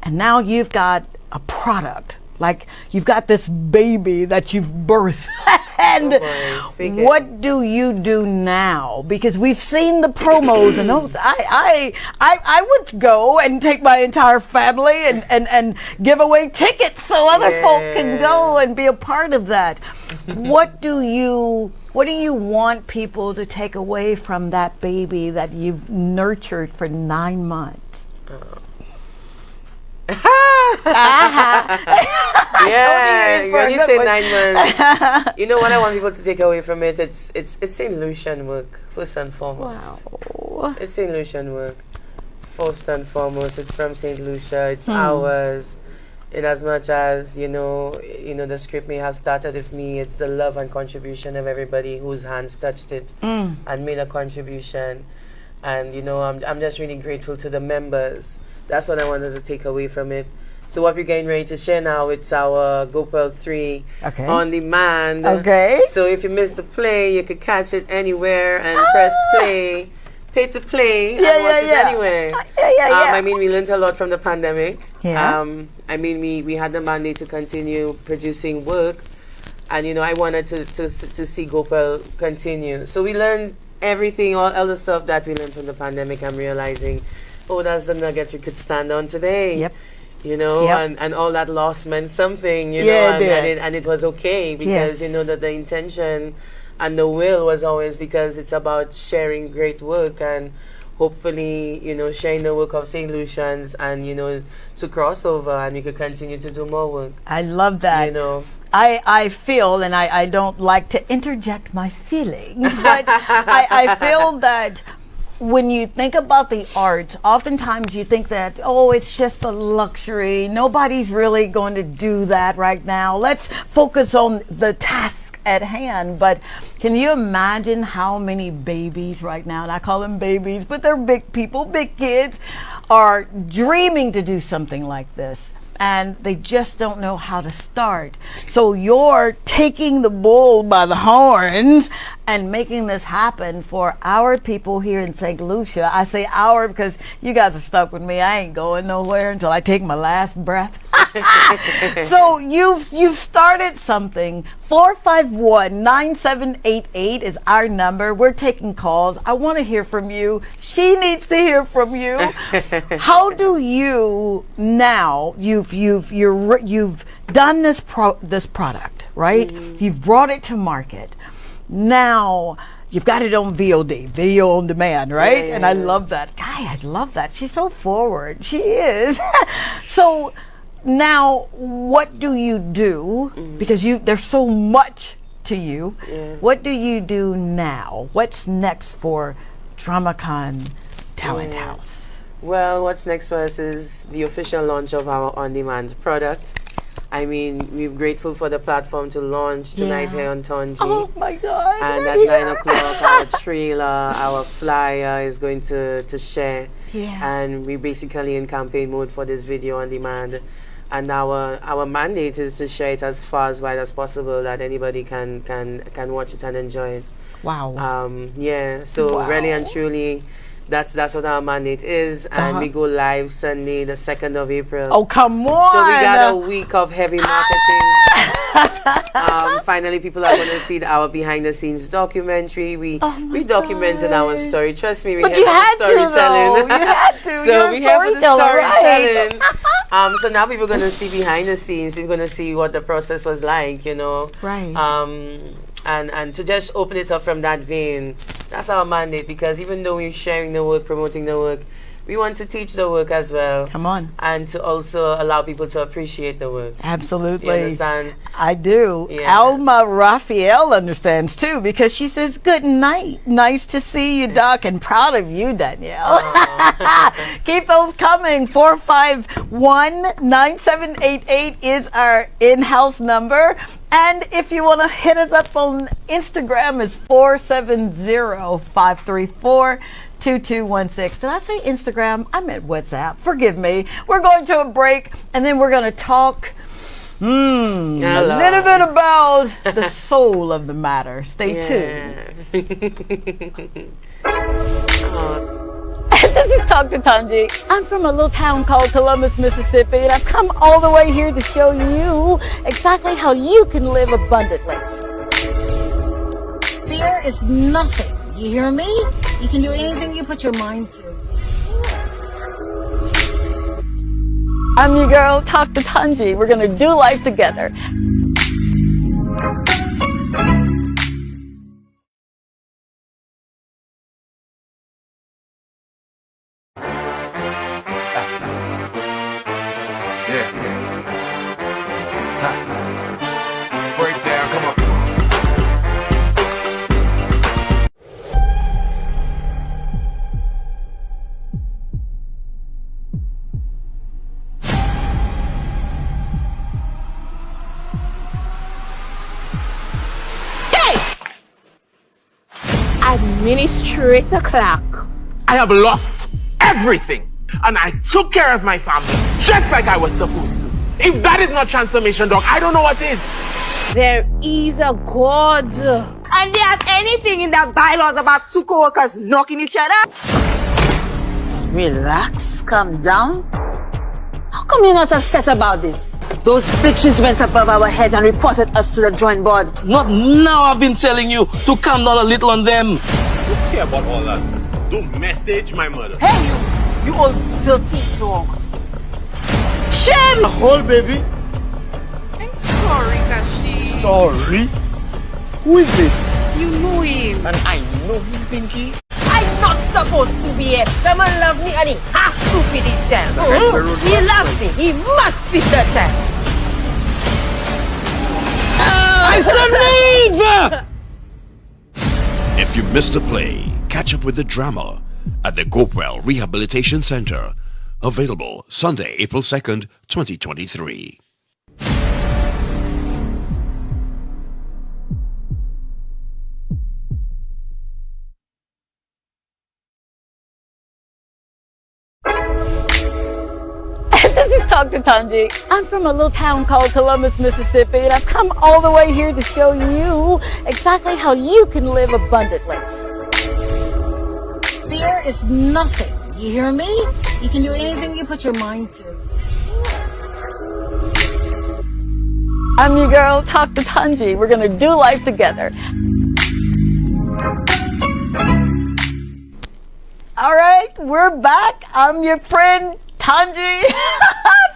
and now you've got a product. Like you've got this baby that you've birthed. And what do you do now? Because we've seen the promos, and I would go and take my entire family and give away tickets so other folk can go and be a part of that. What do you want people to take away from that baby that you've nurtured for 9 months? When you say 9 months, you know what I want people to take away from it? It's St. Lucian work, first and foremost. Wow. It's St. Lucian work, first and foremost. It's from St. Lucia. It's ours. In as much as you know, the script may have started with me. It's the love and contribution of everybody whose hands touched it and made a contribution. And I'm just really grateful to the members. That's what I wanted to take away from it. So what we're getting ready to share now, it's our GoPro 3 on demand. Okay. So if you missed the play, you could catch it anywhere and press play, pay to play, and watch it anywhere. I mean, we learned a lot from the pandemic. I mean, we had the mandate to continue producing work, and I wanted to see GoPro continue. So we learned everything, all the stuff that we learned from the pandemic. I'm realizing, that's the nugget we could stand on today. And all that loss meant something, and it was okay because that the intention and the will was always because it's about sharing great work and hopefully sharing the work of St. Lucians and to cross over and we could continue to do more work. I love that. I feel, and I don't like to interject my feelings, but I feel that when you think about the arts, oftentimes you think that, it's just a luxury. Nobody's really going to do that right now. Let's focus on the task at hand. But can you imagine how many babies right now, and I call them babies, but they're big people, big kids, are dreaming to do something like this. And they just don't know how to start. So you're taking the bull by the horns and making this happen for our people here in St. Lucia. I say our because you guys are stuck with me. I ain't going nowhere until I take my last breath. So you've started something. 451-9788 is our number. We're taking calls. I want to hear from you. She needs to hear from you. How do you now? You've done this product, right? You've brought it to market. Now you've got it on VOD, video on demand, right? And I love that. I love that. She's so forward. She is. So now, what do you do? Because there's so much to you. What do you do now? What's next for DramaCon Talent House? Well, what's next for us is the official launch of our on-demand product. I mean, we're grateful for the platform to launch tonight here on Tonji. Oh my God! And at 9 o'clock, our trailer, our flyer is going to share. And we're basically in campaign mode for this video on demand. And our mandate is to share it as far as wide as possible that anybody can watch it and enjoy it. Wow. Yeah, so Wow. really and truly, that's what our mandate is, and we go live Sunday, the 2nd of April. Oh, come on. So we got a week of heavy marketing. Finally, people are going to see our behind-the-scenes documentary. We documented our story. Trust me, we But had you some had to, storytelling. though. You had to. So You're we a have the storyteller, right? storytelling. So now people are going to see behind the scenes. We're going to see what the process was like, you know. Right. And to just open it up from that vein, that's our mandate, because even though we're sharing the work, promoting the work, we want to teach the work as well. Come on. And to also allow people to appreciate the work. Absolutely. You understand? I do. Yeah. Alma Raphael understands too, because she says, good night. Nice to see you, Doc, and proud of you, Danielle. Keep those coming. 451-9788 is our in-house number. And if you want to hit us up on Instagram, is 470-534-2216. Did I say Instagram? I meant WhatsApp. Forgive me. We're going to a break, and then we're going to talk a little bit about the soul of the matter. Stay tuned. This is Dr. Tanji. I'm from a little town called Columbus, Mississippi, and I've come all the way here to show you exactly how you can live abundantly. Fear is nothing. You hear me? You can do anything you put your mind to. I'm your girl, Dr. Tanji. We're going to do life together. Break down, come on. Administrator Clark. I have lost everything, and I took care of my family just like I was supposed to. If that is not transformation, Doc, I don't know what is. There is a God. And they have anything in their bylaws about two co-workers knocking each other? Relax, calm down. How come you're not upset about this? Those bitches went above our heads and reported us to the drawing board. Not now. I've been telling you to calm down a little on them. Don't care about all that. Don't message my mother. Hey, you old dirty dog. Shame! Hold, baby. I'm sorry, Kashi. Sorry? Who is it? You know him. And I know him, Pinky. I'm not supposed to be here. The man love me and he has to feed his child. He loves me. He must feed the child. I said leave! If you missed a play, catch up with the drama at the Gopewell Rehabilitation Center. Available Sunday, April 2nd, 2023. This is Dr. Tanji. I'm from a little town called Columbus, Mississippi, and I've come all the way here to show you exactly how you can live abundantly. Fear is nothing. You hear me? You can do anything you put your mind to. I'm your girl, Dr. Tanji. We're going to do life together. All right, we're back. I'm your friend, Tanji,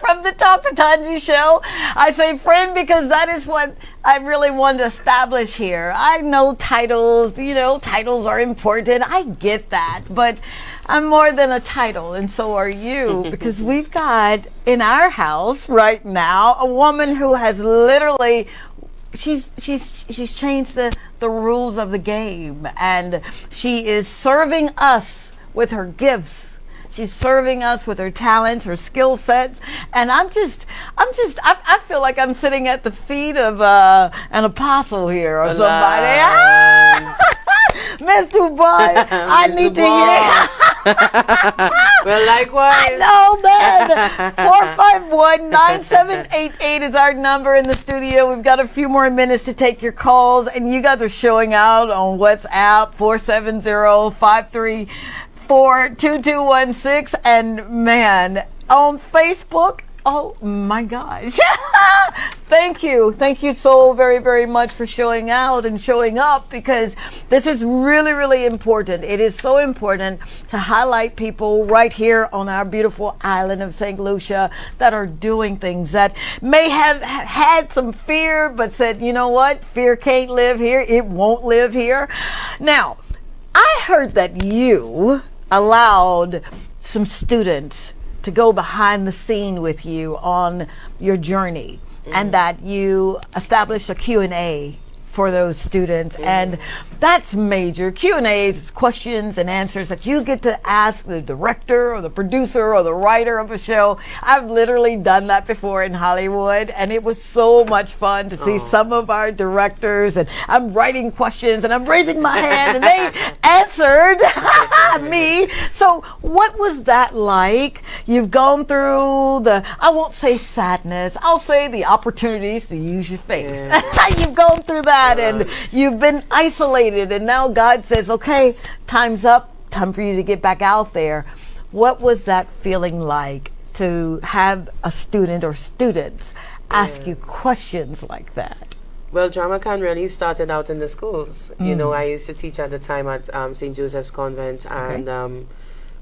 from the Dr. Tanji Show. I say friend because that is what I really want to establish here. I know titles, titles are important. I get that, but I'm more than a title, and so are you, because we've got in our house right now a woman who has literally she's changed the rules of the game, and she is serving us with her gifts. She's serving us with her talents, her skill sets, and I feel like I'm sitting at the feet of an apostle here or somebody. Miss DuBois, I need to hear. Well, likewise. No, man. 451-9788 is our number in the studio. We've got a few more minutes to take your calls, and you guys are showing out on WhatsApp 470-534-2216, and man, on Facebook. Oh my gosh. Thank you so very, very much for showing out and showing up, because this is really, really important. It is so important to highlight people right here on our beautiful island of St. Lucia that are doing things that may have had some fear, but said, you know what, fear can't live here, it won't live here. Now, I heard that you allowed some students to go behind the scene with you on your journey, and that you established a Q&A for those students, and that's major. Q&As is questions and answers that you get to ask the director or the producer or the writer of a show. I've literally done that before in Hollywood, and it was so much fun to see some of our directors, and I'm writing questions and I'm raising my hand and they answered me. So what was that like? You've gone through the, I won't say sadness, I'll say the opportunities to use your faith. You've gone through that, and you've been isolated, and now God says, okay, time's up, time for you to get back out there. What was that feeling like to have a student or students ask you questions like that? Well, DramaCon really started out in the schools. You know, I used to teach at the time at St. Joseph's Convent, and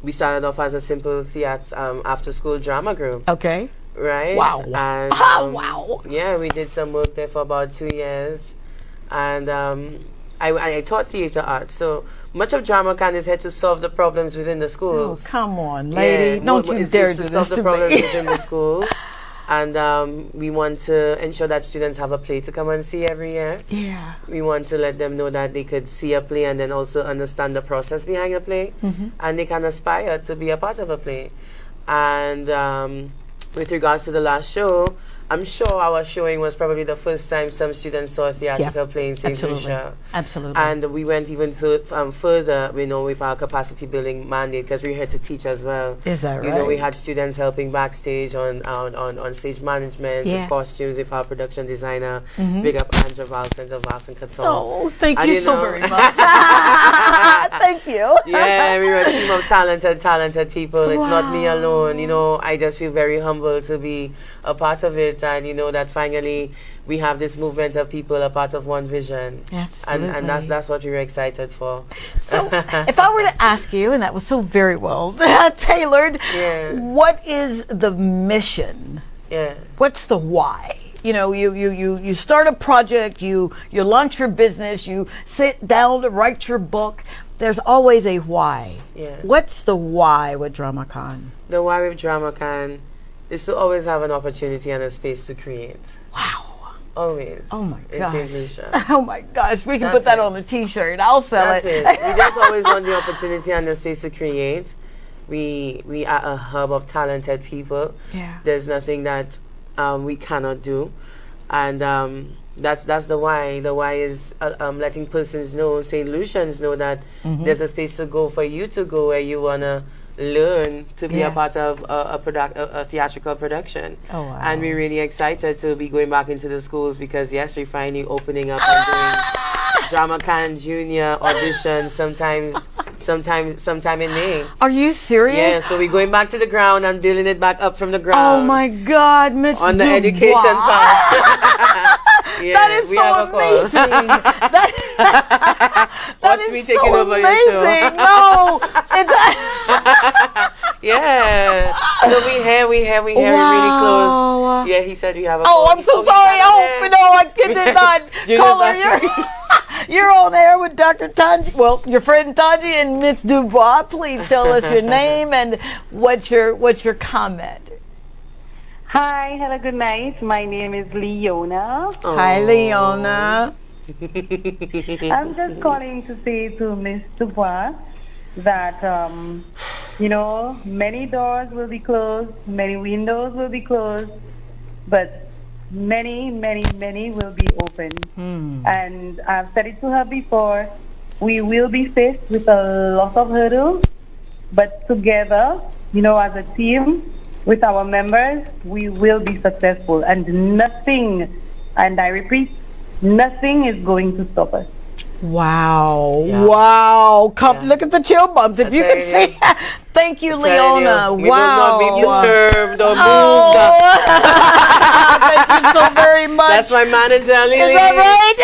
we started off as a simple theater after-school drama group. Okay. Right? Wow. And, wow. Yeah, we did some work there for about 2 years. And I taught theater art, so much of DramaCon is here to solve the problems within the schools. Oh, come on, lady. Don't you dare do to solve this the to problems me. within the schools. And we want to ensure that students have a play to come and see every year. Yeah. We want to let them know that they could see a play and then also understand the process behind a play. And they can aspire to be a part of a play. And with regards to the last show, I'm sure our showing was probably the first time some students saw a theatrical play in St. Lucia. Absolutely. And we went even further, you know, with our capacity building mandate, because we're here to teach as well. Is that right? You know, we had students helping backstage on stage management, with costumes, with our production designer. Big up Andra Valcent of Valcent Couture. Oh, thank And you so know, very much. Thank you. Yeah, we were a team of talented people. It's not me alone. You know, I just feel very humbled to be a part of it, and you know that finally we have this movement of people a part of one vision. Yes, and that's what we were excited for. So if I were to ask you, and that was so very well tailored, what is the mission? What's the why? You know, you start a project, you launch your business, you sit down to write your book. There's always a why. What's the why with DramaCon? The why with DramaCon is to always have an opportunity and a space to create. Wow. Always. Oh my in gosh. St. Lucia. Oh my gosh. We can put that on a t-shirt. I'll sell That's it. We just always want the opportunity and the space to create. We are a hub of talented people. Yeah. There's nothing that we cannot do. And that's the why. The why is letting persons know, St. Lucians know that there's a space to go for you to go where you want to learn to be a part of a theatrical production. Oh, wow. And we're really excited to be going back into the schools, because yes, we're finally opening up and doing DramaCon Junior audition sometime in May. Are you serious? Yeah, so we're going back to the ground and building it back up from the ground. Oh my God, Miss On the DuBois. education part. Yeah, that is we so have a call. amazing. that Watch is me so taking over your show. amazing. No, it's Yeah. So we here, we're really close. Yeah, he said we have a call. I'm so sorry. Oh, no, I did not call her. You're on air with Dr. Tanji. Well, your friend Tanji and Miss DuBois. Please tell us your name and what's your comment. Hi, hello, good night. My name is Leona. Hi, Leona. I'm just calling to say to Miss DuBois that, you know, many doors will be closed, many windows will be closed, but many will be open. And I've said it to her before, we will be faced with a lot of hurdles, but together, as a team with our members, we will be successful. And nothing, and I repeat, nothing is going to stop us. Wow. Yeah. Wow. Look at the chill bumps. If you can see. Thank you, Leona. We wow. will not be perturbed or moved. Thank you so very much. That's my manager, Lily. Is that right?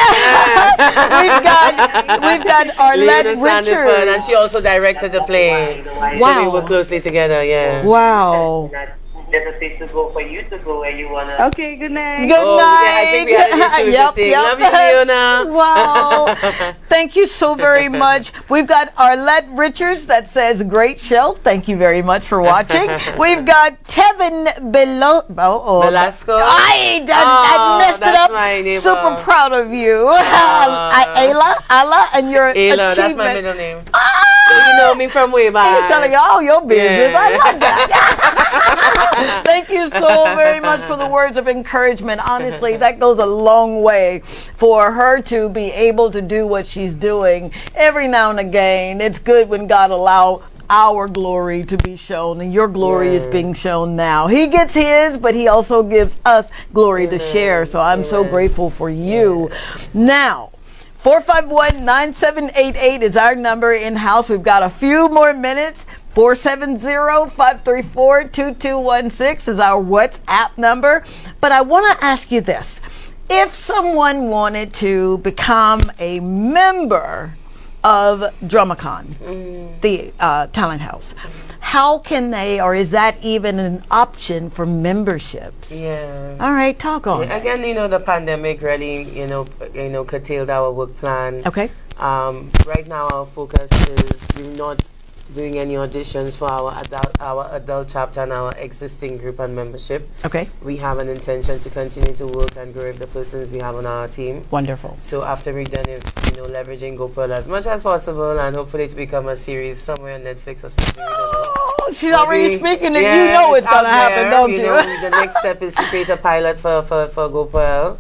We've got Arlette Richards. And she also directed the play. Wow. So we work closely together, yeah. Wow. There's a place to go for you to go where you want to. Okay, good night. Good night. I think we had an issue with the thing. Love you, Leona. Wow. Thank you so very much. We've got Arlette Richards that says, great show. Thank you very much for watching. We've got Tevin Velasco. I messed it up. My neighbor. Super proud of you. Ayla, and your Ayla, achievement. that's my middle name. So you know me from way back. He's telling you all your business. Yeah. I love that. Thank you so very much for the words of encouragement. Honestly, that goes a long way for her to be able to do what she's doing every now and again. It's good when God allows our glory to be shown, and your glory is being shown now. He gets his, but he also gives us glory to share. So I'm so grateful for you. Now, 451-9788 is our number in-house. We've got a few more minutes. 470-534-2216 is our WhatsApp number. But I want to ask you this. If someone wanted to become a member of Dramacon, the talent house, how can they, or is that even an option for memberships? Yeah. All right, talk on. Again, the pandemic really, curtailed our work plan. Okay. Right now, our focus is we're not doing any auditions for our adult chapter and our existing group and membership. Okay. We have an intention to continue to work and grow with the persons we have on our team. Wonderful. So after we're done, leveraging GoPearl as much as possible and hopefully to become a series somewhere on Netflix or something. Oh, she's already speaking it. You know it's going to happen, don't you? The next step is to create a pilot for GoPearl.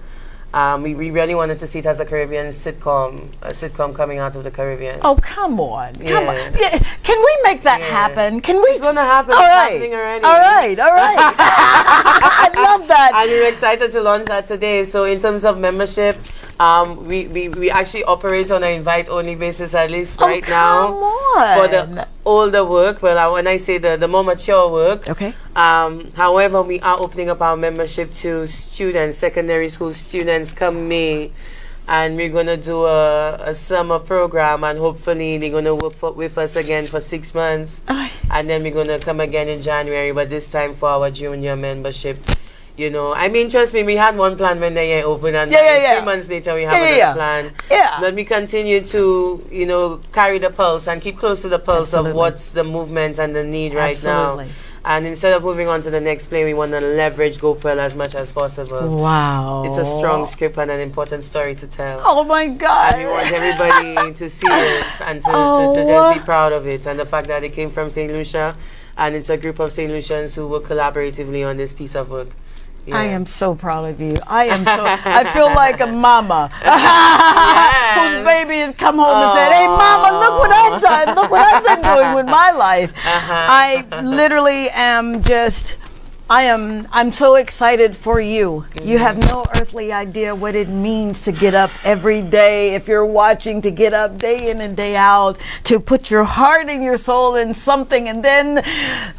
We really wanted to see it as a Caribbean sitcom, a sitcom coming out of the Caribbean. Oh, come on. Come on. Yeah. Can we make that happen? Can we? It's going to happen. All it's right. happening already. All right. I love that. And we're excited to launch that today. So in terms of membership, we actually operate on an invite-only basis, at least right now. For the older work, when I say the more mature work. Okay. However, we are opening up our membership to students, secondary school students come May. And we're going to do a summer program, and hopefully they're going to work with us again for 6 months. And then we're going to come again in January, but this time for our junior membership. Trust me, we had one plan when the year opened, and 3 months later we have another plan. Yeah. But we continue to, carry the pulse and keep close to the pulse of what's the movement and the need right now. And instead of moving on to the next play, we want to leverage GoPearl as much as possible. Wow. It's a strong script and an important story to tell. Oh, my God. And we want everybody to see it and to just be proud of it. And the fact that it came from St. Lucia, and it's a group of St. Lucians who work collaboratively on this piece of work. Yeah. I am so proud of you. I feel like a mama whose baby has come home and said, hey, mama, look what I've done. Look what I've been doing with my life. I literally am I'm so excited for you. You have no earthly idea what it means to get up every day. If you're watching, to get up day in and day out, to put your heart and your soul in something. And then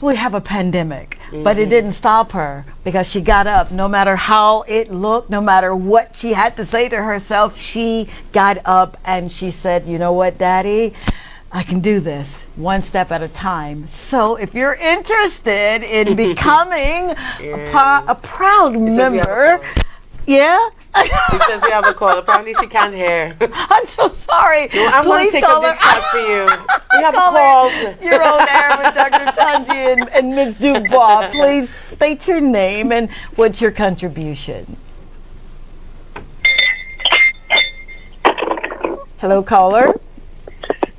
we have a pandemic. But it didn't stop her, because she got up. No matter how it looked, no matter what she had to say to herself, she got up and she said, you know what, Daddy? I can do this one step at a time. So if you're interested in becoming a proud member, He says we have a call. Apparently she can't hear. I'm so sorry. No, I'm going to take up this call for you. We have a call. You're on air with Dr. Tanji and Ms. DuBois. Please state your name and what's your contribution. Hello, caller.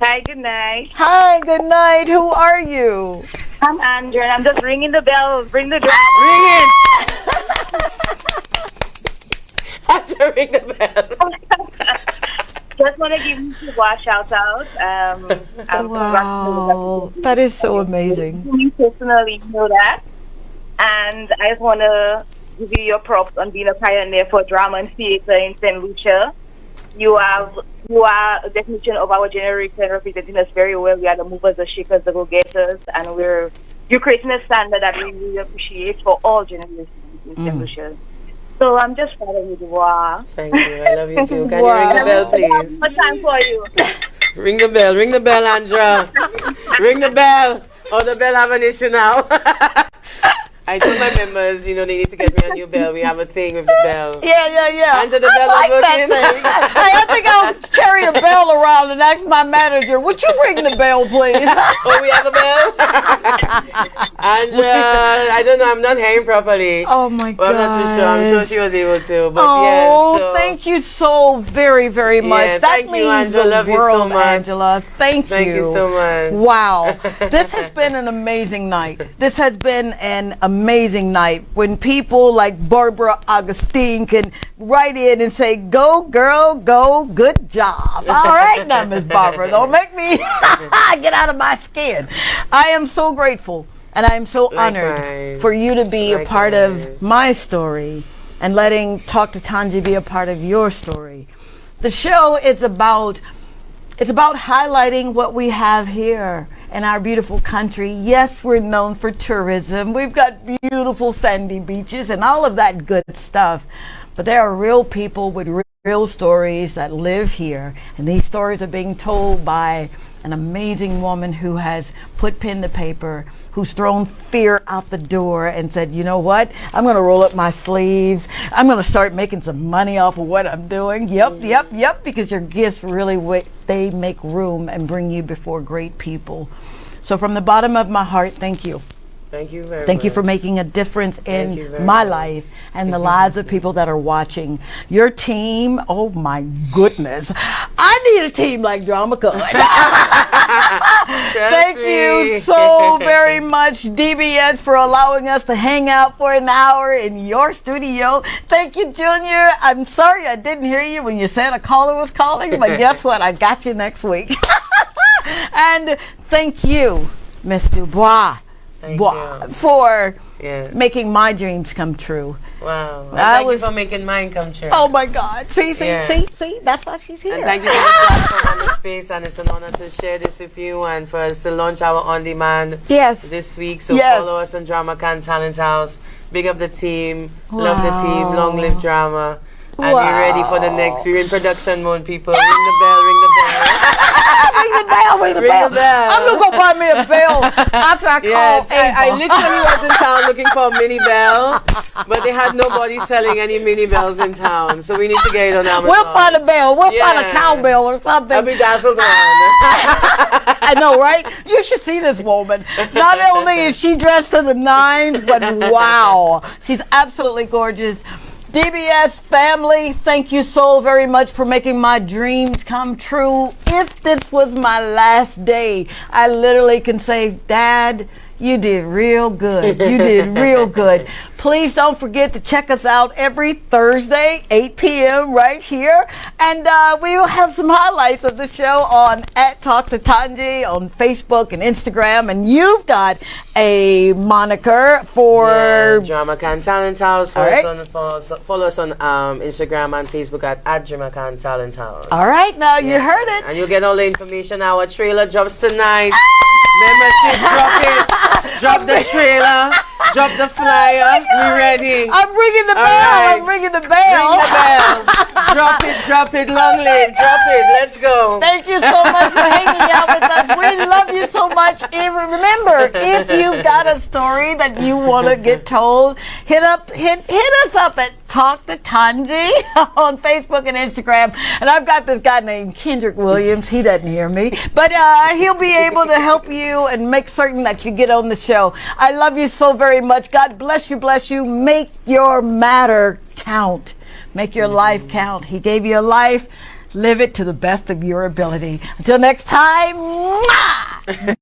Hi, good night. Hi, good night. Who are you? I'm Andrea, and I'm just ringing the bell. Ring the drum. Ring it! I have to ring the bell. Just want to give you a shout out. Wow, that is so amazing. You personally know that, and I just want to give you your props on being a pioneer for drama and theater in St. Lucia. You are a definition of our generation, representing us very well. We are the movers, the shakers, the go-getters, and you're creating a standard that we really appreciate for all generations in St. Lucia. So I'm just proud of you, DuBois. Thank you. I love you too. Can you ring the bell, please? What time for you? Ring the bell, Andra. Ring the bell. Oh, the bell have an issue now. I told my members, they need to get me a new bell. We have a thing with the bell. Yeah. Andra, the bell I is like working. that thing. Hey, I think I'll carry a bell around and ask my manager, would you ring the bell, please? Oh, we have a bell? Andra, I don't know. I'm not hearing properly. Oh, my God. Well, I'm not too sure. I'm sure she was able to. But Thank you so very, very much. Yeah, that thank means you, Angela. the Love you world, so much. Angela. Thank you so much. Wow. This has been an amazing night. This has been an amazing night when people like Barbara Augustine can write in and say, go, girl, go, good job. All right now, Miss Barbara. Don't make me get out of my skin. I am so grateful and I am so honored for you to be a part of my story and letting Talk to Tanji be a part of your story. The show is about highlighting what we have here in our beautiful country. Yes, we're known for tourism. We've got beautiful sandy beaches and all of that good stuff. But there are real people with real stories that live here. And these stories are being told by an amazing woman who has put pen to paper, who's thrown fear out the door and said, you know what? I'm going to roll up my sleeves. I'm going to start making some money off of what I'm doing. Yep. Because your gifts really, they make room and bring you before great people. So from the bottom of my heart, thank you. Thank you very much. Thank you for making a difference in my life and the lives of people that are watching. Your team, oh my goodness. I need a team like Drama Con. Thank you so very much, DBS, for allowing us to hang out for an hour in your studio. Thank you, Junior. I'm sorry I didn't hear you when you said a caller was calling, but guess what? I got you next week. And thank you, Miss DuBois. For making my dreams come true. Wow. Thank you for making mine come true. Oh my God. See, that's why she's here. And thank you for the platform and the space, and it's an honor to share this with you and for us to launch our on-demand this week. So follow us on DramaCon Talent House. Big up the team. Love the team. Long live drama. And be ready for the next. We're in production mode, people. Ring the bell, ring the bell. Ring the bell. I'm going to go buy me a bell after I call I literally was in town looking for a mini bell, but they had nobody selling any mini bells in town. So we need to get it on Amazon. We'll find a bell. We'll find a cowbell or something. I'll be dazzled on. I know, right? You should see this woman. Not only is she dressed to the nines, but wow. She's absolutely gorgeous. DBS family, thank you so very much for making my dreams come true. If this was my last day, I literally can say, Dad, you did real good. You did real good. Please don't forget to check us out every Thursday, 8 p.m. right here. And we will have some highlights of the show on @TalkToTanji on Facebook and Instagram. And you've got a moniker for DramaCon Talent House. Follow us on Instagram and Facebook at DramaCon Talent House. All right, now you heard it. And you'll get all the information. Our trailer drops tonight. Membership, drop it. Drop the trailer. Drop the flyer. We're ready. I'm ringing the bell. Right. I'm ringing the bell. Ring the bell. Drop it. Long live. Drop it. Let's go. Thank you so much for hanging out with us. We love you so much. Remember, if you've got a story that you want to get told, hit us up at Talk to Tanji on Facebook and Instagram. And I've got this guy named Kendrick Williams. He doesn't hear me, but he'll be able to help you and make certain that you get on the show. I love you so very much. God bless you, bless you. Make your matter count. Make your life count. He gave you a life. Live it to the best of your ability. Until next time. Mwah!